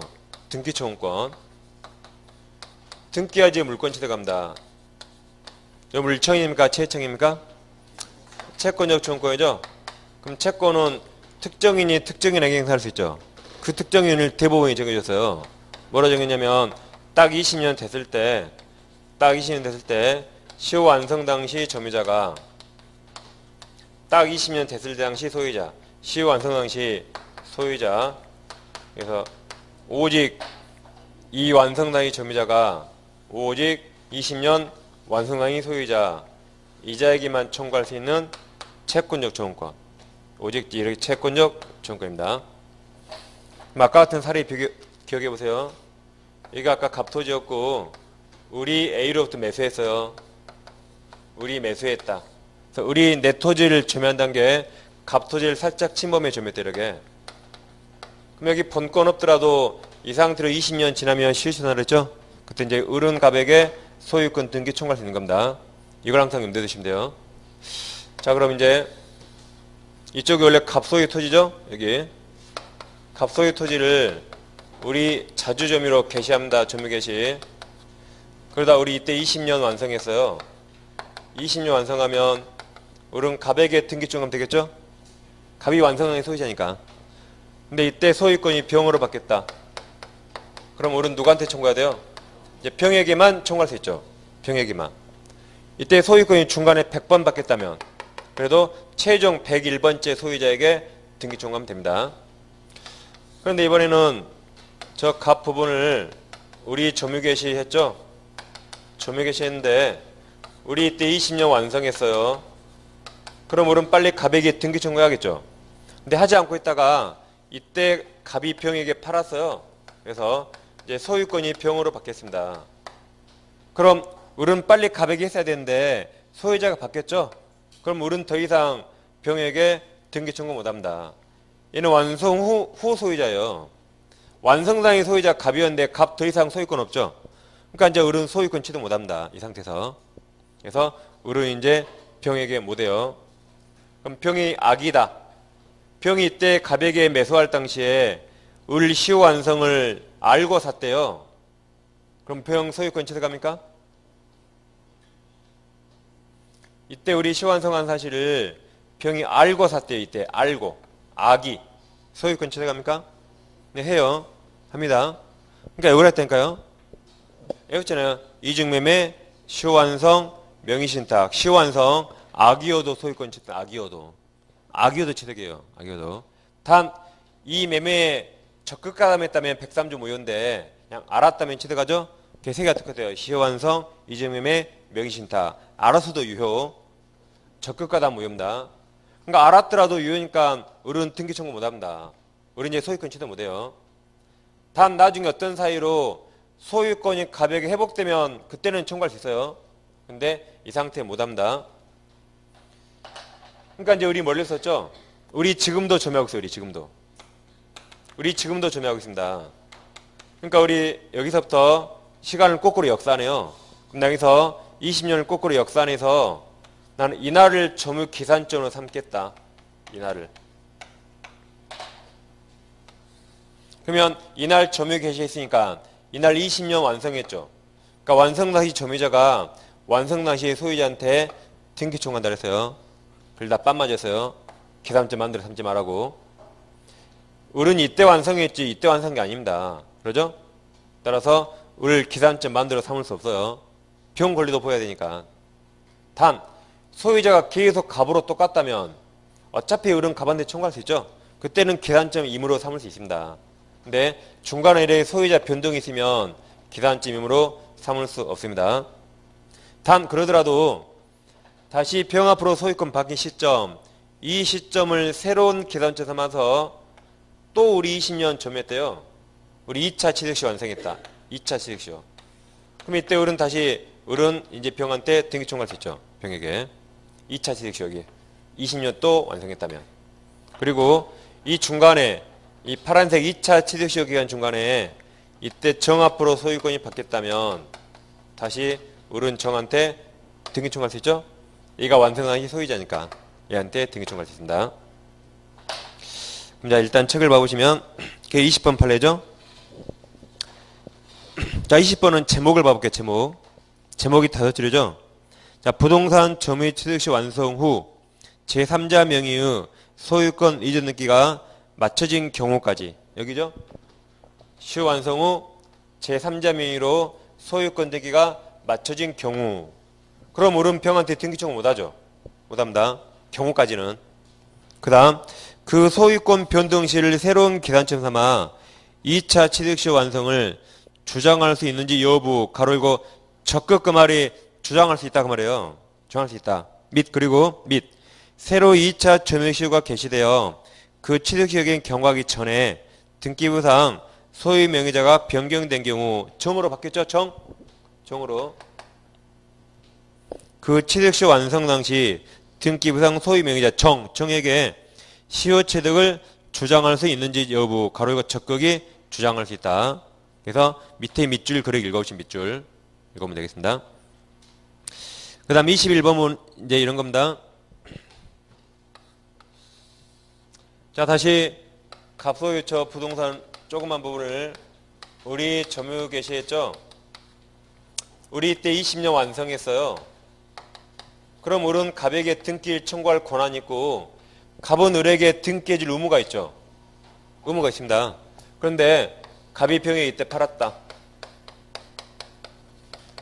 등기초용권. 등기하지 물권 취득합니다. 이 물청입니까? 채청입니까? 채권적 초용권이죠? 그럼 채권은 특정인이 특정인에게 행사할 수 있죠. 그 특정인을 대법원이 정해줬어요. 뭐라 정했냐면 딱 20년 됐을 때 시효 완성 당시 점유자가 딱 20년 됐을 당시 소유자, 시효 완성 당시 소유자. 그래서 오직 이 완성 당시 점유자가 오직 20년 완성 당시 소유자 이자에게만 청구할 수 있는 채권적 초용권. 오직 이렇게 채권적 초용권입니다. 아까 같은 사례 기억해 보세요. 이게 아까 갑토지였고 우리 A로부터 매수했어요. 우리 매수했다. 그래서 우리 내 토지를 점유한다는 게 갑토지를 살짝 침범해 점유했다 이렇게. 그럼 여기 본권 없더라도 이 상태로 20년 지나면 실시한다 그랬죠? 그때 이제 을은 갑에게 소유권 등기 청구할 수 있는 겁니다. 이걸 항상 염두에 두시면 돼요. 자, 그럼 이제 이쪽이 원래 갑소유 토지죠? 여기 갑소유 토지를 우리 자주점유로 개시합니다. 점유 개시. 그러다 우리 이때 20년 완성했어요. 20년 완성하면 을은 갑에게 등기 청구하면 되겠죠? 갑이 완성한 소유자니까. 근데 이때 소유권이 병으로 받겠다. 그럼 을은 누구한테 청구해야 돼요? 이제 병에게만 청구할 수 있죠. 병에게만. 이때 소유권이 중간에 100번 받겠다면 그래도 최종 101번째 소유자에게 등기 청구하면 됩니다. 그런데 이번에는 저 갑 부분을 우리 점유 개시했죠? 점유 개시했는데 우리 이때 20년 완성했어요. 그럼 우리는 빨리 갑에게 등기 청구해야겠죠? 근데 하지 않고 있다가 이때 갑이 병에게 팔았어요. 그래서 이제 소유권이 병으로 받겠습니다. 그럼 을은 빨리 갑에게 했어야 되는데 소유자가 바뀌었죠? 그럼 을은 더 이상 병에게 등기 청구 못합니다. 얘는 완성 후 소유자예요. 완성당의 소유자 갑이었는데 갑 더 이상 소유권 없죠? 그러니까 이제 을은 소유권 취득 못합니다. 이 상태에서. 그래서 을은 이제 병에게 못해요. 그럼 병이 악이다. 병이 이때 갑에게 매수할 당시에 을 시효 완성을 알고 샀대요. 그럼 병 소유권 취득합니까? 이때 우리 시효 완성한 사실을 병이 알고 샀대요. 이때 알고. 악이 소유권 취득합니까? 네, 해요. 합니다. 그러니까 이걸 했다니까요. 외웠잖아요. 이중매매, 시효완성, 명의신탁. 시효완성, 악이어도 소유권 취득. 악이어도 취득이에요. 악이어도. 단 이 매매에 적극 가담했다면 103조 무효인데 그냥 알았다면 취득하죠. 그게 세 개가 똑같아요. 시효완성, 이중매매, 명의신탁. 알아서도 유효. 적극 가담 무효입니다. 그러니까 알았더라도 유효니까 을은 등기 청구 못합니다. 을은 이제 소유권 취득 못해요. 단 나중에 어떤 사이로 소유권이 갑에게 회복되면 그때는 청구할 수 있어요. 근데 이 상태에 못합니다. 그러니까 이제 우리 멀리 썼죠? 우리 지금도 점유하고 있어요. 우리 지금도 점유하고 있습니다. 그러니까 우리 여기서부터 시간을 거꾸로 역산해요. 그럼 여기서 20년을 거꾸로 역산해서 나는 이날을 점유 기산점으로 삼겠다. 이날을. 그러면 이날 점유 개시했으니까 이날 20년 완성했죠. 그러니까 완성 당시 점유자가 완성 당시 소유자한테 등기 청구한다 그랬어요. 그러다 빤 맞았어요. 기산점 만들어 삼지 말라고. 을은 이때 완성했지 이때 완성한 게 아닙니다. 그러죠? 따라서 을 기산점 만들어 삼을 수 없어요. 병 권리도 보여야 되니까. 단 소유자가 계속 갑으로 똑같다면 어차피 을은 갑한테 청구할 수 있죠. 그때는 기산점 임으로 삼을 수 있습니다. 근데 중간에 이렇게 소유자 변동이 있으면 기산점 임으로 삼을 수 없습니다. 단 그러더라도 다시 병 앞으로 소유권 바뀐 시점, 이 시점을 새로운 기산점 삼아서 또 우리 20년 점유했대요. 우리 2차 취득시 완성했다. 2차 취득시요. 그럼 이때 을은 이제 병한테 등기 청구할 수 있죠. 병에게. 2차 취득시 여기. 20년 또 완성했다면. 그리고 이 중간에 이 파란색 2차 취득시효 기간 중간에 이때 정 앞으로 소유권이 바뀌었다면 다시 을은 정한테 등기 청구할 수 있죠. 얘가 완성한 소유자니까 얘한테 등기 청구할 수 있습니다. 그럼 자 일단 책을 봐보시면 그게 20번 판례죠. 자 20번은 제목을 봐볼게요. 제목이 5줄이죠. 자 부동산 점유 취득시 완성 후 제3자 명의의 소유권 이전 등기가 맞춰진 경우까지 여기죠. 시효 완성 후 제3자 명의로 소유권 등기가 맞춰진 경우. 그럼 을은 병한테 등기 청구 못하죠. 못합니다. 경우까지는. 그 다음 그 소유권 변동 시를 새로운 계산점 삼아 2차 취득시 완성을 주장할 수 있는지 여부 가로 열고 적극 그 말이 주장할 수 있다 그 말이에요. 주장할 수 있다. 그리고 새로 2차 점유시효가 개시되어 그 취득시효에 경과하기 전에 등기부상 소유 명의자가 변경된 경우 정으로 바뀌었죠. 정으로 그 취득시효 완성 당시 등기부상 소유 명의자 정에게 시효 취득을 주장할 수 있는지 여부 가로 열고 적극이 주장할 수 있다. 그래서 밑에 밑줄 그리기 읽어보신 밑줄 읽어보면 되겠습니다. 그 다음 21번은 이제 이런 겁니다. 자 다시 갑소유처 부동산 조그만 부분을 우리 점유 개시했죠. 우리 이때 20년 완성했어요. 그럼 을은 갑에게 등기를 청구할 권한이 있고 갑은 을에게 등기해줄 의무가 있죠. 의무가 있습니다. 그런데 갑이 병에 이때 팔았다.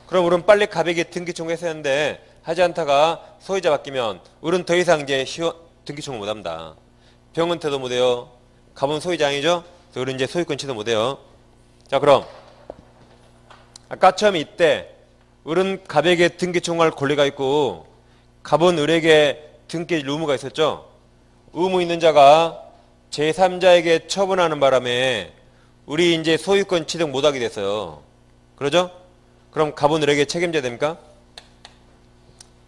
그럼 을은 빨리 갑에게 등기 청구했어야 하는데 하지 않다가 소유자 바뀌면 을은 더 이상 이제 등기 청구 못합니다. 병은 태도 못해요. 갑은 소유자 아니죠? 그래서 을은 이제 소유권 취득 못해요. 자 그럼 아까처럼 이때 을은 갑에게 등기 청구할 권리가 있고 갑은 을에게 등기해줄 의무가 있었죠. 의무 있는 자가 제3자에게 처분하는 바람에 우리 이제 소유권 취득 못하게 됐어요. 그러죠? 그럼 갑은 을에게 책임져야 됩니까?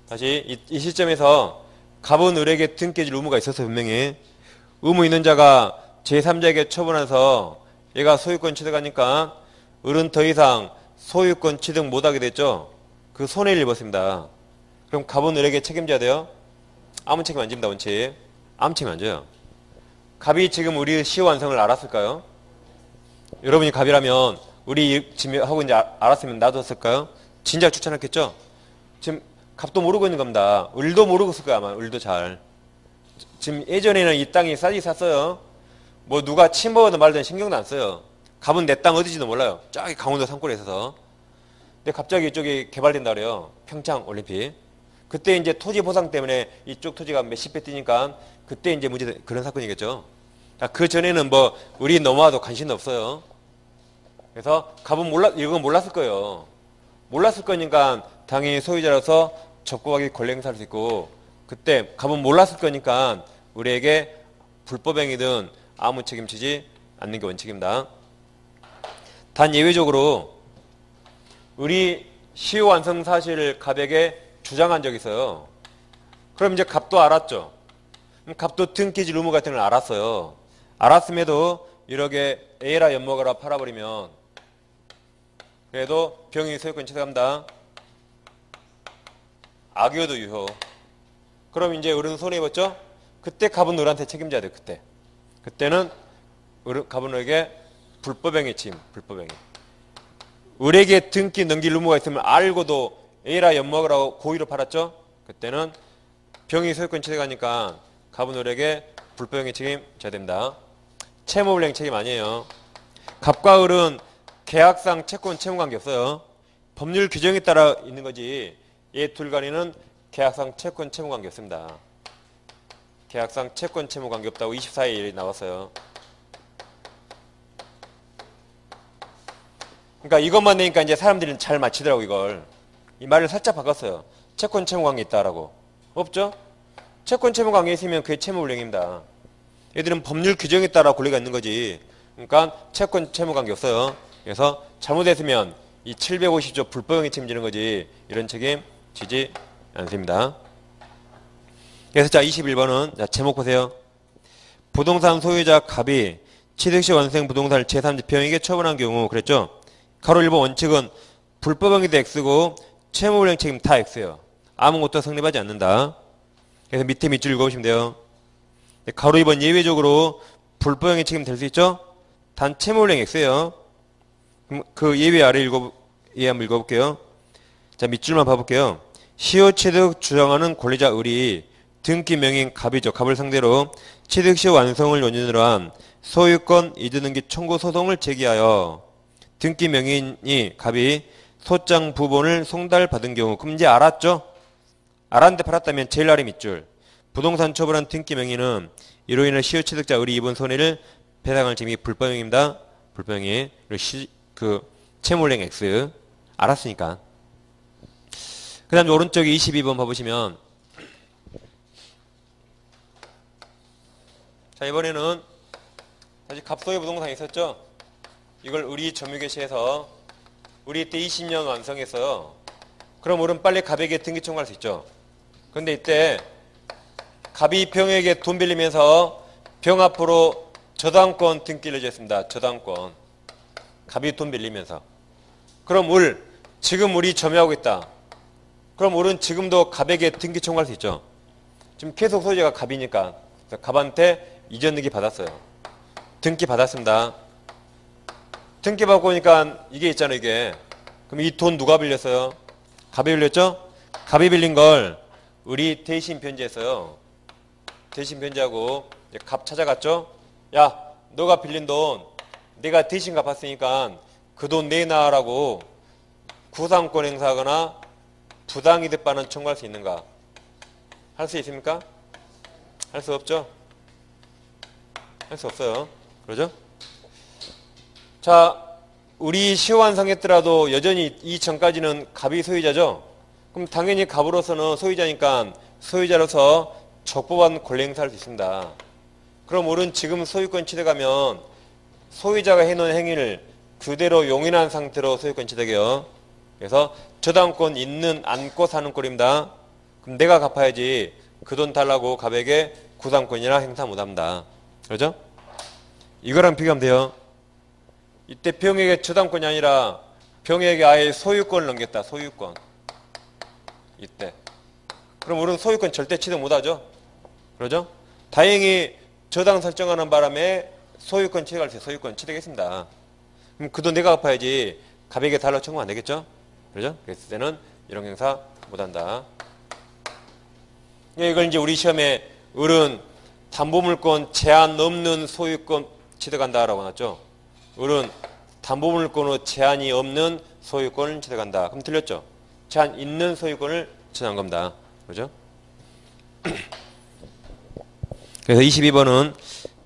다시 이 시점에서 갑은 을에게 등기해줄 의무가 있어서 분명히 의무 있는 자가 제3자에게 처분해서 얘가 소유권 취득하니까 을은 더 이상 소유권 취득 못하게 됐죠. 그 손해를 입었습니다. 그럼 갑은 을에게 책임져야 돼요? 아무 책임 안 집니다. 원칙. 아무 책임 안 져요. 갑이 지금 우리 시효 완성을 알았을까요? 여러분이 갑이라면 우리 지금 하고 이제 알았으면 놔뒀을까요? 진작 추천했겠죠? 지금 갑도 모르고 있는 겁니다. 을도 모르고 있을 거야 아마. 을도 잘. 지금 예전에는 이 땅이 싸지 샀어요. 뭐 누가 침범하든 말든 신경도 안 써요. 갑은 내 땅 어디지도 몰라요. 저기 강원도 산골에 있어서. 근데 갑자기 이쪽이 개발된다 그래요. 평창 올림픽. 그때 이제 토지 보상 때문에 이쪽 토지가 몇십 배 뛰니까 그때 이제 문제 그런 사건이겠죠. 그 전에는 뭐 우리 넘어와도 관심도 없어요. 그래서 갑은 이건 몰랐을 거예요. 몰랐을 거니까 당연히 소유자로서 적법하게 권리 행사할 수 있고 그때 갑은 몰랐을 거니까 우리에게 불법행위든 아무 책임지지 않는 게 원칙입니다. 단 예외적으로 우리 시효 완성 사실을 갑에게 주장한 적이 있어요. 그럼 이제 갑도 알았죠. 갑도 등기질 의무 같은 걸 알았어요. 알았음에도 이렇게 A라 엿먹어라 팔아버리면 그래도 병이 소유권 취득합니다. 악유도 유효. 그럼 이제 을은 손해입었죠? 그때 갑은 을한테 책임져야 돼요. 그때는 갑은 을에게 불법행위 침, 불법행위. 을에게 등기 넘길 의무가 있으면 알고도 A라 엿먹으라고 고의로 팔았죠? 그때는 병이 소유권 취득하니까 갑은 을에게 불법행위 책임져야 됩니다. 채무불이행 책임 아니에요. 갑과 을은 계약상 채권 채무 관계 없어요. 법률 규정에 따라 있는 거지 얘 둘 간에는 계약상 채권 채무 관계 없습니다. 계약상 채권 채무 관계 없다고 24일이 나왔어요. 그러니까 이것만 내니까 이제 사람들이 잘 맞히더라고 이걸. 이 말을 살짝 바꿨어요. 채권 채무 관계 있다라고. 없죠? 채권 채무 관계 있으면 그게 채무불이행입니다. 얘들은 법률 규정에 따라 권리가 있는 거지. 그러니까 채권 채무 관계 없어요. 그래서 잘못했으면 이 750조 불법행위 책임지는 거지 이런 책임 지지 않습니다. 그래서 자 21번은 자 제목 보세요. 부동산 소유자 갑이 취득시 완성 부동산을 제3지 병에게 처분한 경우 그랬죠. 가로 1번 원칙은 불법행위도 X고 채무불이행 책임 다 X예요. 아무것도 성립하지 않는다. 그래서 밑에 밑줄 읽어보시면 돼요. 가로 2번 예외적으로 불법행위 책임 될 수 있죠. 단 채무불이행 X예요. 그럼 그 예외 아래 예 한번 읽어볼게요. 자 밑줄만 봐볼게요. 시효취득 주장하는 권리자 을이 등기 명의인 갑이죠. 갑을 상대로 취득시 완성을 원인으로 한 소유권 이주등기 청구 소송을 제기하여 등기 명의인이 갑이 소장 부본을 송달받은 경우 그럼 이제 알았죠? 알았는데 팔았다면 제일 아래 밑줄 부동산 처분한 등기 명의는 이로 인해 시효취득자 을이 입은 손해를 배상할 책임이 불법행위입니다. 불법행위 그 채무불이행 X 알았으니까. 그 다음에 오른쪽에 22번 봐보시면 자 이번에는 다시 갑소유 부동산이 있었죠. 이걸 우리 점유개시해서 우리 이때 20년 완성했어요. 그럼 우리는 빨리 갑에게 등기 청구할 수 있죠. 그런데 이때 갑이 병에게 돈 빌리면서 병 앞으로 저당권 등기를 해줬습니다. 저당권. 갑이 돈 빌리면서. 그럼 지금 우리 점유하고 있다. 그럼 우리는 지금도 갑에게 등기 청구할 수 있죠. 지금 계속 소유자가 갑이니까. 그래서 갑한테 이전 등기 받았어요. 등기 받았습니다. 등기 받고 오니까 이게 있잖아요, 이게. 그럼 이 돈 누가 빌렸어요? 갑이 빌렸죠? 갑이 빌린 걸 우리 대신 변제했어요. 대신 변제하고 이제 갑 찾아갔죠? 야, 너가 빌린 돈 내가 대신 갚았으니까 그 돈 내놔라고 구상권 행사하거나 부당이득 반환 청구할 수 있는가? 할 수 있습니까? 할 수 없죠? 할 수 없어요. 그러죠? 자, 우리 시효완성했더라도 여전히 이전까지는 갑이 소유자죠? 그럼 당연히 갑으로서는 소유자니까 소유자로서 적법한 권리 행사할 수 있습니다. 그럼 우리는 지금 소유권 취득하면 소유자가 해놓은 행위를 그대로 용인한 상태로 소유권 취득해요. 그래서 저당권 있는 안고 사는 꼴입니다. 그럼 내가 갚아야지 그 돈 달라고 갑에게 구상권이나 행사 못합니다. 그러죠? 이거랑 비교하면 돼요. 이때 병에게 저당권이 아니라 병에게 아예 소유권을 넘겼다. 소유권. 이때. 그럼 우리는 소유권 절대 취득 못하죠? 그러죠? 다행히 저당 설정하는 바람에 소유권 취득할 수 있어요. 소유권 취득했습니다. 그럼 그 돈 내가 갚아야지 갑에게 달라고 청구 안 되겠죠? 그러죠? 그랬을 때는 이런 행사 못한다. 이걸 이제 우리 시험에 을은 담보물권 제한 없는 소유권 취득한다라고 나왔죠. 을은 담보물권으로 제한이 없는 소유권을 취득한다. 그럼 틀렸죠? 제한 있는 소유권을 취득한 겁니다. 그죠? 그래서 22번은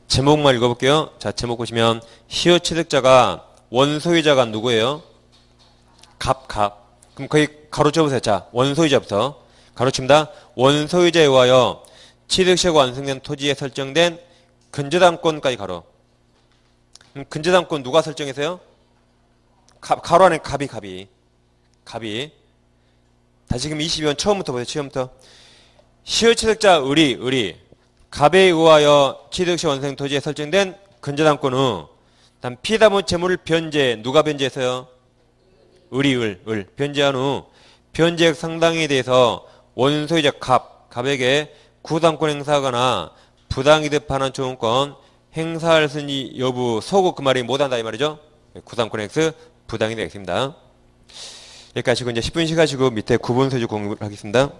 제목만 읽어볼게요. 자, 제목 보시면 시효 취득자가 원소유자가 누구예요? 갑. 그럼 거기 가로쳐보세요. 자, 원소유자부터 가로칩니다. 원소유자에 의하여 취득시효가 완성된 토지에 설정된 근저당권까지 가로. 그럼 근저당권 누가 설정했어요? 가로 안에 갑이. 다시 그럼 22번 처음부터 보세요. 처음부터. 시효 취득자 을이 갑에 의하여 취득시 완성 토지에 설정된 근저당권은 다음 피담은 채무를 변제. 누가 변제했어요? 을이 변제한 후 변제액 상당에 대해서 원소유자 갑에게 구당권 행사하거나 부당이득 반환 초용권 행사할 수 있는 여부 소급 그 말이 못한다 이 말이죠. 구당권 X 부당이득 X입니다. 여기까지 이제 10분씩 하시고 밑에 구분 소지 공부를 하겠습니다.